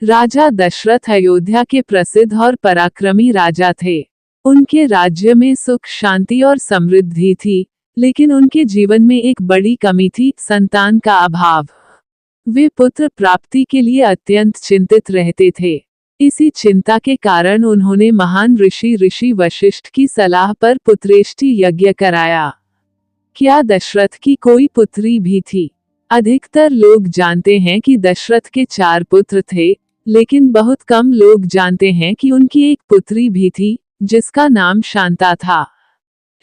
राजा दशरथ अयोध्या के प्रसिद्ध और पराक्रमी राजा थे। उनके राज्य में सुख शांति और समृद्धि थी, लेकिन उनके जीवन में एक बड़ी कमी थी, संतान का अभाव। वे पुत्र प्राप्ति के लिए अत्यंत चिंतित रहते थे। इसी चिंता के कारण उन्होंने महान ऋषि वशिष्ठ की सलाह पर पुत्रेष्टि यज्ञ कराया। क्या दशरथ की कोई पुत्री भी थी? अधिकतर लोग जानते हैं कि दशरथ के 4 पुत्र थे, लेकिन बहुत कम लोग जानते हैं कि उनकी एक पुत्री भी थी, जिसका नाम शांता था।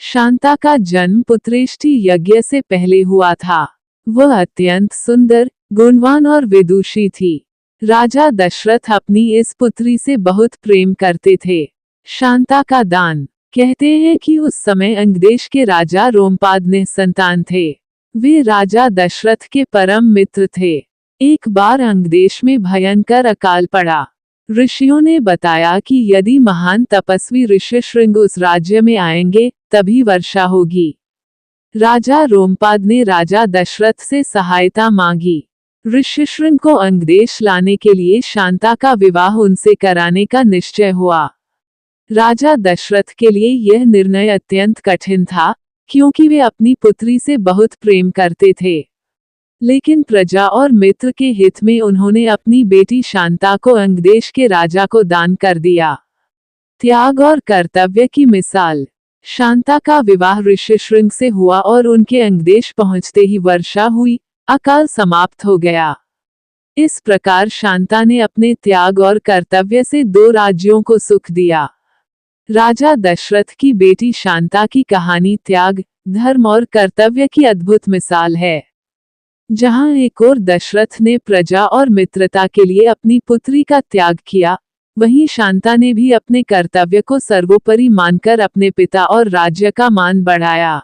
शांता का जन्म पुत्रेष्टि यज्ञ से पहले हुआ था। वह अत्यंत सुंदर, गुणवान और विदुषी थी। राजा दशरथ अपनी इस पुत्री से बहुत प्रेम करते थे। शांता का दान। कहते हैं कि उस समय अंगदेश के राजा रोमपाद निसंतान थे। वे राजा दशरथ के परम मित्र थे। एक बार अंगदेश में भयंकर अकाल पड़ा। ऋषियों ने बताया कि यदि महान तपस्वी ऋषिशृंग उस राज्य में आएंगे, तभी वर्षा होगी। राजा रोमपाद ने राजा दशरथ से सहायता मांगी। ऋषिशृंग को अंगदेश लाने के लिए शांता का विवाह उनसे कराने का निश्चय हुआ। राजा दशरथ के लिए यह निर्णय अत्यंत कठिन था, क्योंकि वे अपनी पुत्री से बहुत प्रेम करते थे। लेकिन प्रजा और मित्र के हित में उन्होंने अपनी बेटी शांता को अंगदेश के राजा को दान कर दिया। त्याग और कर्तव्य की मिसाल। शांता का विवाह ऋषिशृंग से हुआ और उनके अंगदेश पहुंचते ही वर्षा हुई, अकाल समाप्त हो गया। इस प्रकार शांता ने अपने त्याग और कर्तव्य से 2 राज्यों को सुख दिया। राजा दशरथ की बेटी शांता की कहानी त्याग, धर्म और कर्तव्य की अद्भुत मिसाल है। जहां एक ओर दशरथ ने प्रजा और मित्रता के लिए अपनी पुत्री का त्याग किया, वहीं शांता ने भी अपने कर्तव्य को सर्वोपरि मानकर अपने पिता और राज्य का मान बढ़ाया।